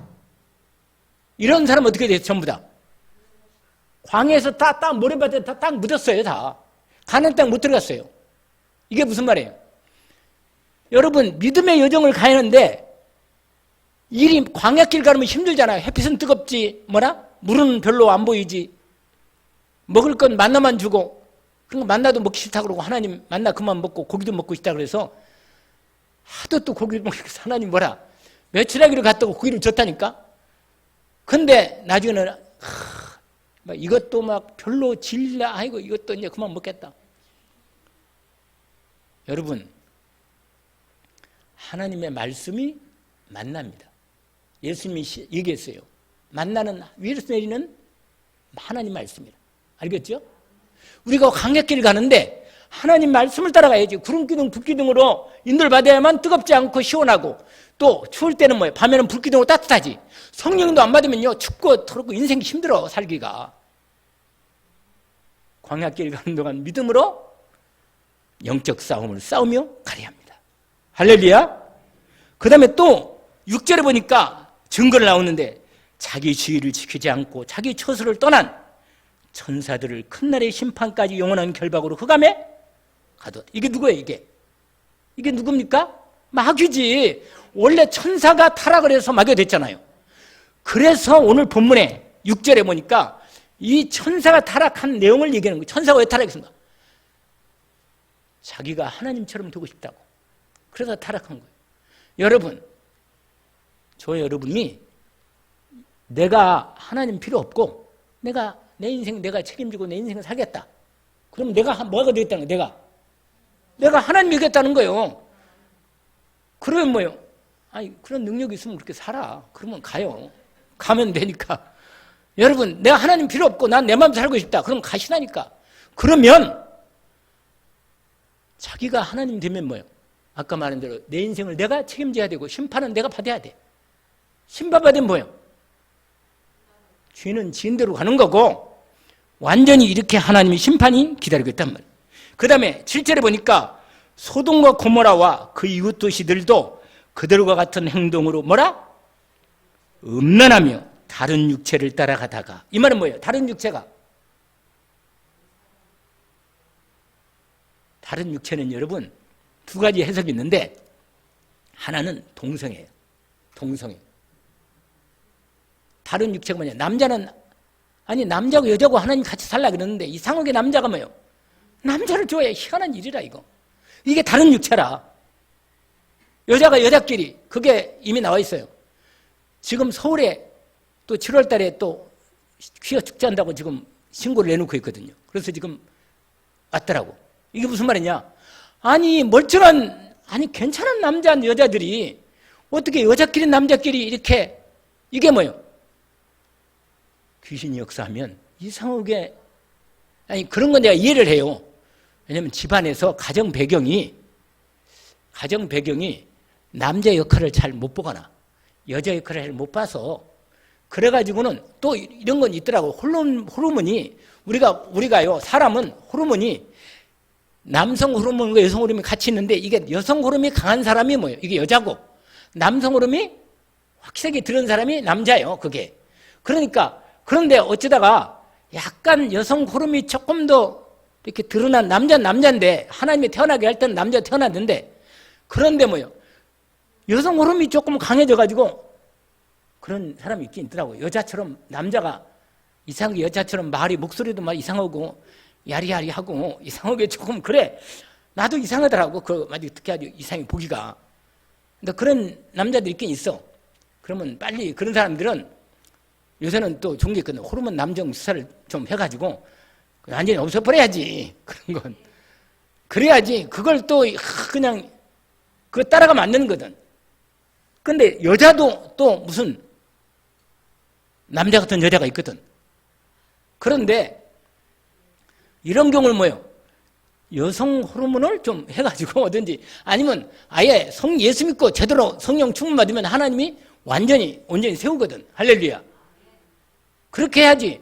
이런 사람 어떻게 돼요? 전부 다 광야에서 딱 모래밭에 딱 묻었어요. 다 가나안 땅 못 들어갔어요. 이게 무슨 말이에요? 여러분, 믿음의 여정을 가야 하는데 일이 광야길 가면 힘들잖아요. 햇빛은 뜨겁지, 물은 별로 안 보이지. 먹을 건 만나만 주고, 그런 거 만나도 먹기 싫다 그러고, 하나님 만나 그만 먹고 고기도 먹고 싶다 그래서 하도 또 고기를 먹고 하나님 며칠 하기를 갔다고 고기를 줬다니까. 근데 나중에는 이것도 막 별로 질라, 아이고 이것도 이제 그만 먹겠다. 여러분, 하나님의 말씀이 만납니다. 예수님이 얘기했어요. 만나는, 위에서 내리는 하나님 말씀이라. 알겠죠? 우리가 광야길을 가는데 하나님 말씀을 따라가야지. 구름기둥, 불기둥으로 인도를 받아야만 뜨겁지 않고 시원하고, 또 추울 때는 밤에는 불기둥으로 따뜻하지. 성령도 안 받으면요, 춥고 더럽고 인생이 힘들어, 살기가. 광야길 가는 동안 믿음으로 영적 싸움을 싸우며 가야 합니다. 할렐루야. 그 다음에 또 6절에 보니까 증거를 나오는데, 자기 주의를 지키지 않고 자기 처소를 떠난 천사들을 큰 날의 심판까지 영원한 결박으로 흑암에 가둬. 이게 누구예요? 이게 누굽니까? 마귀지. 원래 천사가 타락을 해서 마귀가 됐잖아요. 그래서 오늘 본문에 6절에 보니까 이 천사가 타락한 내용을 얘기하는 거예요. 천사가 왜 타락했습니까? 자기가 하나님처럼 되고 싶다고. 그래서 타락한 거예요. 여러분, 여러분이 내가 하나님 필요 없고 내가 내 인생 내가 책임지고 내 인생을 살겠다. 그럼 내가 뭐가 되겠다는 거예요? 내가 하나님 이겠다는 거예요. 그러면 뭐예요? 그런 능력이 있으면 그렇게 살아. 그러면 가요. 가면 되니까. 여러분, 내가 하나님 필요 없고 난 내 마음대로 살고 싶다. 그럼 가시라니까. 그러면 자기가 하나님 되면 뭐예요? 아까 말한 대로 내 인생을 내가 책임져야 되고 심판은 내가 받아야 돼. 심판받으면 뭐예요? 죄는 지은대로 가는 거고, 완전히 이렇게 하나님의 심판이 기다리고 있단 말이에요. 그 다음에 7절에 보니까 소돔과 고모라와 그 이웃 도시들도 그들과 같은 행동으로 음란하며 다른 육체를 따라가다가. 이 말은 뭐예요? 다른 육체는 여러분 두 가지 해석이 있는데, 하나는 동성애예요. 다른 육체가 뭐냐? 남자는, 남자고 여자고 하나님 같이 살라 그러는데 이상하게 남자가 뭐예요? 남자를 좋아해. 희한한 일이라 이거. 이게 다른 육체라. 여자가 여자끼리, 그게 이미 나와 있어요. 지금 서울에 또 7월 달에 또 퀴어 축제한다고 지금 신고를 내놓고 있거든요. 그래서 지금 왔더라고. 이게 무슨 말이냐? 멀쩡한, 괜찮은 남자, 여자들이 어떻게 여자끼리 남자끼리 이렇게, 이게 뭐예요? 귀신이 역사하면 이상하게, 그런 건 내가 이해를 해요. 왜냐하면 집안에서 가정 배경이 남자 역할을 잘 못 보거나 여자 역할을 잘 못 봐서, 그래가지고는 또 이런 건 있더라고. 호르몬이, 우리가요, 사람은 호르몬이 남성 호르몬과 여성 호르몬이 같이 있는데, 이게 여성 호르몬이 강한 사람이 뭐예요? 이게 여자고, 남성 호르몬이 확실하게 들은 사람이 남자예요, 그게. 그런데 어쩌다가 약간 여성 호르몬이 조금 더 이렇게 드러난 남자인데, 하나님이 태어나게 할 때는 남자 태어났는데, 그런데 뭐예요? 여성 호르몬이 조금 강해져가지고 그런 사람이 있긴 있더라고요. 여자처럼, 남자가 이상하게 여자처럼 목소리도 막 이상하고 야리야리하고 이상하게 조금 그래. 나도 이상하더라고. 특히 아주 이상해 보기가. 근데 그런 남자들이 있긴 있어. 그러면 빨리 그런 사람들은 요새는 또 종교 있거든. 호르몬 남정 수사를 좀 해가지고 완전히 없애버려야지. 그런 건. 그래야지. 그걸 또 그냥 그거 따라가면 안 되는 거든. 근데 여자도 또 무슨 남자 같은 여자가 있거든. 그런데 이런 경우는 뭐예요? 여성 호르몬을 좀 해가지고 어든지, 아니면 아예 예수 믿고 제대로 성령 충만 받으면 하나님이 온전히 세우거든. 할렐루야. 그렇게 해야지.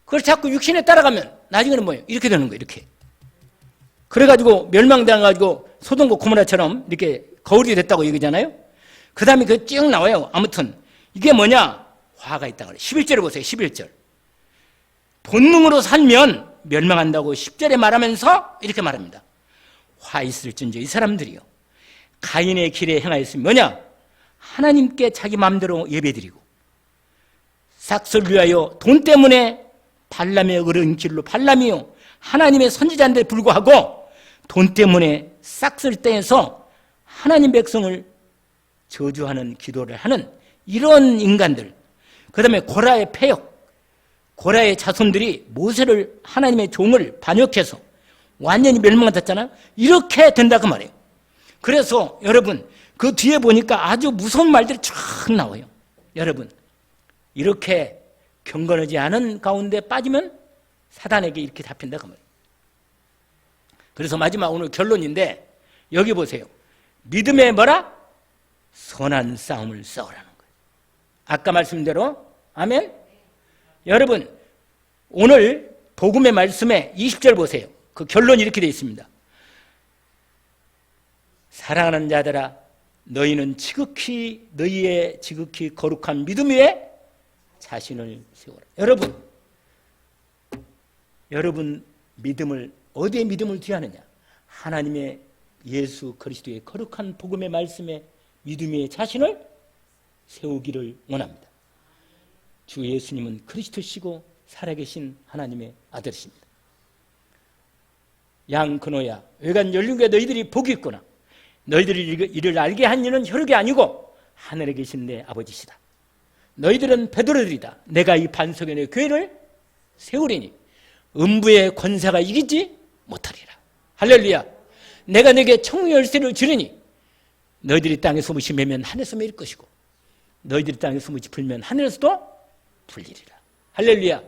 그걸 자꾸 육신에 따라가면 나중에는 뭐예요? 이렇게 되는 거예요. 이렇게. 그래가지고 멸망당해가지고 소돔과 고모라처럼 이렇게 거울이 됐다고 얘기잖아요. 그 다음에 쭉 나와요. 아무튼 이게 뭐냐? 화가 있다 그래. 11절에 보세요. 11절. 본능으로 살면 멸망한다고 10절에 말하면서 이렇게 말합니다. 화 있을진저 이 사람들이요, 가인의 길에 행하였으면 뭐냐? 하나님께 자기 마음대로 예배드리고 싹을 위하여 돈 때문에 발람의 어려운 길로 발람이요 하나님의 선지자인데 불구하고 돈 때문에 싹을 떼서 하나님 백성을 저주하는 기도를 하는 이런 인간들, 그 다음에 고라의 폐역, 고라의 자손들이 모세를 하나님의 종을 반역해서 완전히 멸망받았잖아요. 이렇게 된다 그 말이에요. 그래서 여러분 그 뒤에 보니까 아주 무서운 말들이 쫙 나와요. 여러분 이렇게 경건하지 않은 가운데 빠지면 사단에게 이렇게 잡힌다 그 말이에요. 그래서 마지막 오늘 결론인데 여기 보세요. 믿음의 뭐라? 선한 싸움을 싸우라는 거예요. 아까 말씀대로 아멘. 여러분 오늘 복음의 말씀에 20절 보세요. 그 결론이 이렇게 되어 있습니다. 사랑하는 자들아 너희는 너희의 지극히 거룩한 믿음 위에 자신을 세워라. 여러분 믿음을 어디에 믿음을 뒤하느냐? 하나님의 예수 그리스도의 거룩한 복음의 말씀에 믿음 위에 자신을 세우기를 원합니다. 주 예수님은 그리스도시고 살아계신 하나님의 아들이십니다. 양 근호야 외관 연륜과 너희들이 복이 있구나. 너희들이 이를 알게 한 이는 혈육이 아니고 하늘에 계신 내 아버지시다. 너희들은 베드로들이다. 내가 이 반석에 내 교회를 세우리니 음부의 권세가 이기지 못하리라. 할렐루야. 내가 내게 청의 열쇠를 주리니 너희들이 땅에 소문이 매면 하늘에서 매일 것이고 너희들이 땅에 소문이 풀면 하늘에서도 풀리리라. 할렐루야.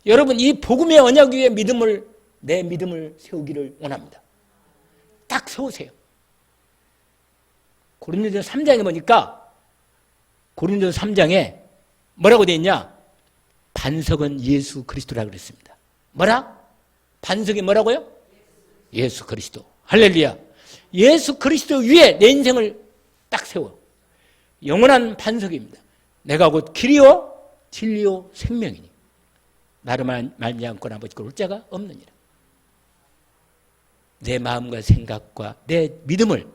여러분 이 복음의 언약 위에 내 믿음을 세우기를 원합니다. 딱 세우세요. 고린도전서 3장에 보니까 고린도전서 3장에 뭐라고 되어 있냐? 반석은 예수 그리스도라고 그랬습니다. 뭐라? 반석이 뭐라고요? 예수 그리스도. 할렐루야. 예수 그리스도 위에 내 인생을 딱 세워. 영원한 반석입니다. 내가 곧 길이요 진리요 생명이니 나를 말미암고는 아버지께 올 자가 없느니라. 내 마음과 생각과 내 믿음을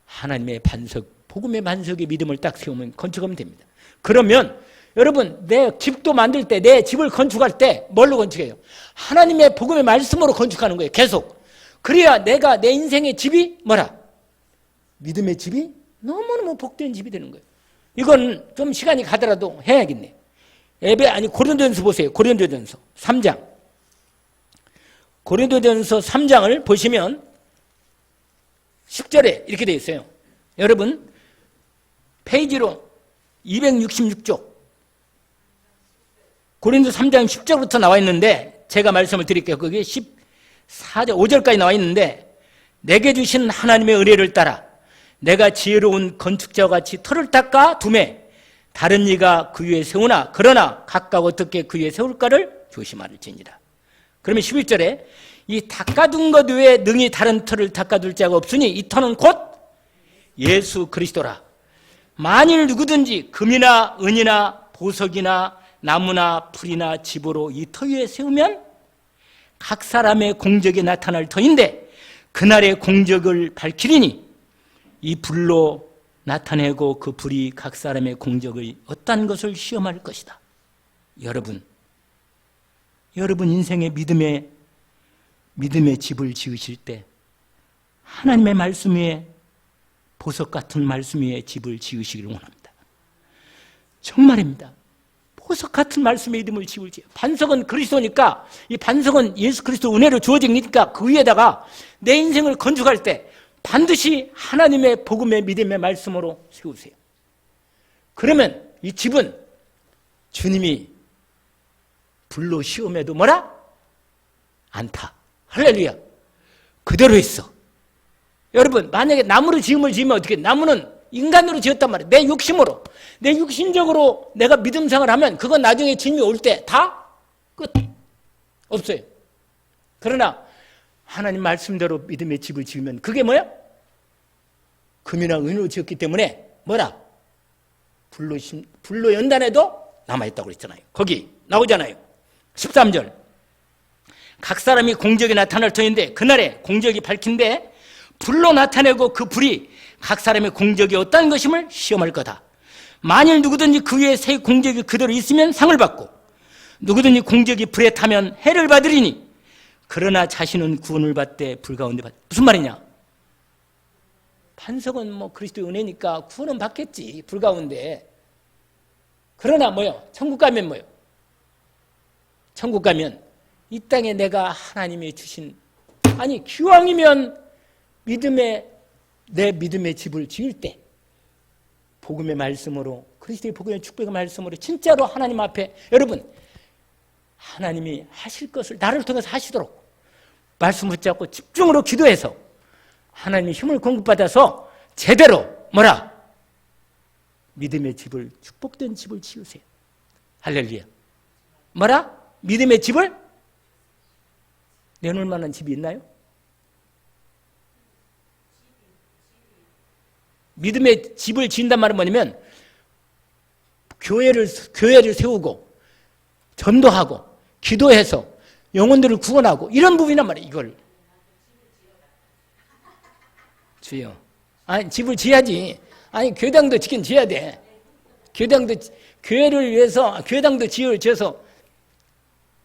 하나님의 반석, 복음의 반석의 믿음을 딱 세우면 건축하면 됩니다. 그러면 여러분 내 집도 만들 때, 내 집을 건축할 때 뭘로 건축해요? 하나님의 복음의 말씀으로 건축하는 거예요. 계속. 그래야 내가 내 인생의 집이 뭐라? 믿음의 집이 너무너무 복된 집이 되는 거예요. 이건 좀 시간이 가더라도 해야겠네. 고린도전서 보세요. 고린도전서 3장. 고린도전서 3장을 보시면 10절에 이렇게 되어 있어요. 여러분 페이지로 266쪽 고린도 3장 10절부터 나와 있는데 제가 말씀을 드릴게요. 거기 14절 5절까지 나와 있는데 내게 주신 하나님의 의뢰를 따라 내가 지혜로운 건축자와 같이 터를 닦아 두매 다른 이가 그 위에 세우나 그러나 각각 어떻게 그 위에 세울까를 조심할지니라. 그러면 11절에 이 닦아둔 것 외에 능히 다른 터를 닦아둘 자가 없으니 이 터는 곧 예수 그리스도라. 만일 누구든지 금이나 은이나 보석이나 나무나 풀이나 집으로 이 터 위에 세우면 각 사람의 공적이 나타날 터인데 그날의 공적을 밝히리니 이 불로 나타내고 그 불이 각 사람의 공적의 어떤 것을 시험할 것이다. 여러분 인생의 믿음의 집을 지으실 때 하나님의 말씀 위에 보석 같은 말씀 위에 집을 지으시기를 원합니다. 정말입니다. 보석 같은 말씀의 믿음을 지을지. 반석은 그리스도니까 이 반석은 예수 그리스도 은혜로 주어지니까 그 위에다가 내 인생을 건축할 때 반드시 하나님의 복음의 믿음의 말씀으로 세우세요. 그러면 이 집은 주님이 불로 시험해도 뭐라? 안 타. 할렐루야. 그대로 있어. 여러분 만약에 나무로 지으면 어떻게? 나무는 인간으로 지었단 말이에요. 내 욕심으로. 내 육신적으로 내가 믿음 생활을 하면 그건 나중에 주님이 올 때 다 끝. 없어요. 그러나 하나님 말씀대로 믿음의 집을 지으면 그게 뭐야? 금이나 은으로 지었기 때문에 뭐라? 불로 연단해도 남아있다고 그랬잖아요. 거기 나오잖아요. 13절. 각 사람이 공적이 나타날 터인데 그날에 공적이 밝힌데 불로 나타내고 그 불이 각 사람의 공적이 어떠한 것임을 시험할 거다. 만일 누구든지 그 위에 새 공적이 그대로 있으면 상을 받고 누구든지 공적이 불에 타면 해를 받으리니 그러나 자신은 구원을 받되 불가운데 받. 무슨 말이냐? 반석은 뭐 그리스도의 은혜니까 구원은 받겠지, 불가운데. 그러나 뭐요? 천국 가면 뭐요? 천국 가면 이 땅에 내가 하나님이 주신, 아니 기왕이면 내 믿음의 집을 지을 때 복음의 말씀으로, 그리스도의 복음의 축복의 말씀으로 진짜로 하나님 앞에, 여러분 하나님이 하실 것을 나를 통해서 하시도록 말씀 붙잡고 집중으로 기도해서 하나님의 힘을 공급받아서 제대로 뭐라? 믿음의 집을, 축복된 집을 지으세요. 할렐루야. 뭐라? 믿음의 집을 내놓을 만한 집이 있나요? 믿음의 집을 지은단 말은 뭐냐면 교회를 세우고 전도하고 기도해서 영혼들을 구원하고 이런 부분이란 말이에요. 이걸 주여, 아니 집을 지어야지. 아니 교회당도 지긴 지어야 돼. 교회를 위해서 교회당도 지어서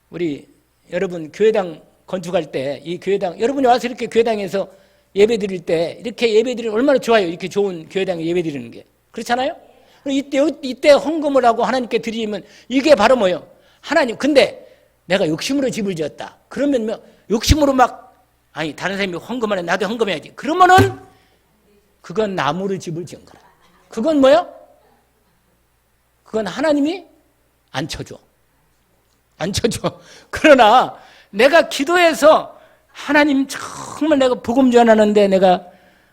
우리 여러분 교회당 건축할 때 이 교회당, 여러분이 와서 이렇게 교회당에서 예배 드릴 때 이렇게 예배 드리면 얼마나 좋아요. 이렇게 좋은 교회당에 예배 드리는 게. 그렇잖아요? 이때 헌금을 하고 하나님께 드리면 이게 바로 뭐예요? 하나님, 근데 내가 욕심으로 집을 지었다. 그러면 뭐 욕심으로 아니 다른 사람이 헌금하네, 나도 헌금해야지. 그러면은 그건 나무로 집을 지은 거라. 그건 뭐예요? 그건 하나님이 안 쳐줘. 그러나 내가 기도해서 하나님 정말 내가 복음 전하는데 내가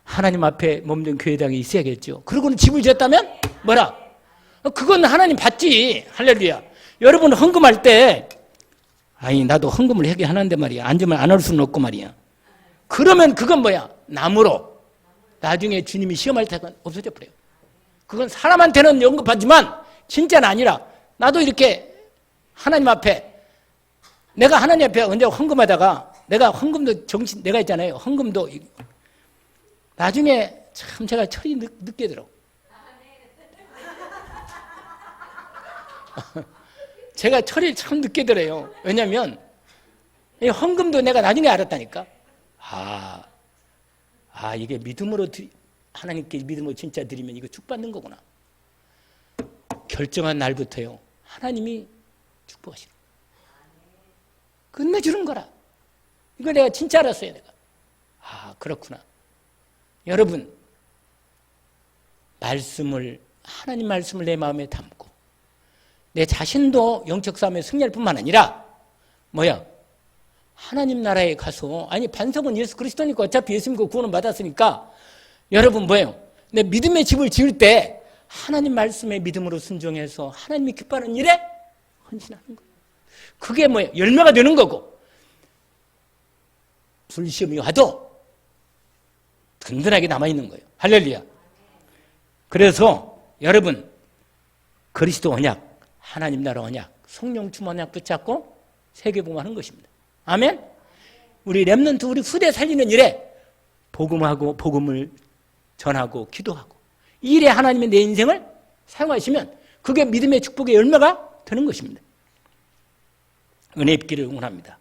하나님 앞에 몸된 교회당이 있어야겠죠. 그러고는 집을 지었다면 뭐라? 그건 하나님 받지. 할렐루야. 여러분 헌금할 때 아니 나도 헌금을 하긴 하는데 말이야. 앉으면 안 할 수는 없고 말이야. 그러면 그건 뭐야? 나무로. 나중에 주님이 시험할 때가 없어져 버려요. 그건 사람한테는 언급하지만 진짜는 아니라 나도 이렇게 하나님 앞에, 내가 하나님 앞에 언제 헌금하다가 내가 헌금도 내가 있잖아요. 헌금도 나중에 참 제가 철이 늦게 들어. 제가 철이 참 늦게 들어요. 왜냐하면 이 헌금도 내가 나중에 알았다니까. 이게 믿음으로 하나님께 믿음으로 진짜 드리면 이거 축받는 거구나. 결정한 날부터요. 하나님이 축복하시는 거야. 끝내주는 거라. 이걸 내가 진짜 알았어요. 내가. 그렇구나. 여러분, 하나님 말씀을 내 마음에 담고 내 자신도 영적 싸움에 승리할 뿐만 아니라 하나님 나라에 가서, 아니 반석은 예수 그리스도니까 어차피 예수 믿고 구원을 받았으니까 여러분 내 믿음의 집을 지을 때 하나님 말씀에 믿음으로 순종해서 하나님이 기뻐하는 일에 헌신하는 거예요. 그게 열매가 되는 거고, 불시험이 와도 든든하게 남아있는 거예요. 할렐루야. 그래서 여러분 그리스도 언약, 하나님 나라 언약, 성령 충만 언약 붙잡고 세계복음하는 것입니다. 아멘. 우리 렘넌트, 우리 후대 살리는 일에 복음을 전하고 기도하고 이 일에 하나님의 내 인생을 사용하시면 그게 믿음의 축복의 열매가 되는 것입니다. 은혜 입기를 원합니다.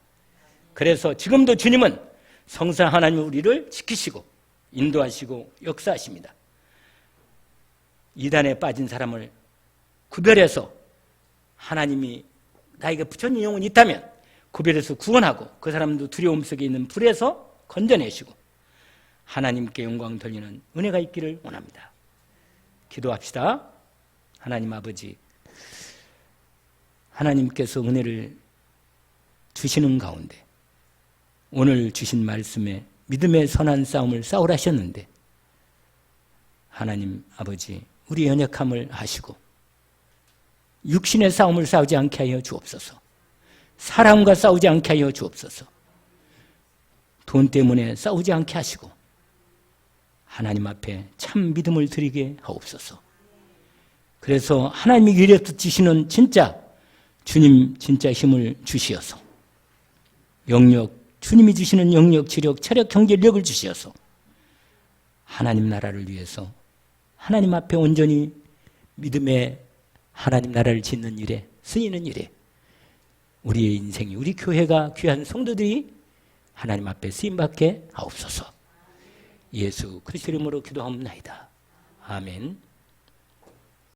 그래서 지금도 주님은 성사 하나님 우리를 지키시고 인도하시고 역사하십니다. 이단에 빠진 사람을 구별해서 하나님이 나에게 붙여진 영혼이 있다면 구별해서 구원하고 그 사람도 두려움 속에 있는 불에서 건져내시고 하나님께 영광 돌리는 은혜가 있기를 원합니다. 기도합시다. 하나님 아버지, 하나님께서 은혜를 주시는 가운데 오늘 주신 말씀에 믿음의 선한 싸움을 싸우라 하셨는데 하나님 아버지, 우리 연약함을 아시고 육신의 싸움을 싸우지 않게 하여 주옵소서. 사람과 싸우지 않게 하여 주옵소서. 돈 때문에 싸우지 않게 하시고 하나님 앞에 참 믿음을 드리게 하옵소서. 그래서 하나님이 위력도 주시는 진짜 주님 진짜 힘을 주시어서 영력, 주님이 주시는 영력, 지력, 체력, 경제력을 주시어서 하나님 나라를 위해서 하나님 앞에 온전히 믿음의 하나님 나라를 짓는 일에 쓰이는 일에 우리의 인생이 우리 교회가 귀한 성도들이 하나님 앞에 쓰임받게 하옵소서. 예수 그리스도 이름으로 기도하옵나이다. 아멘.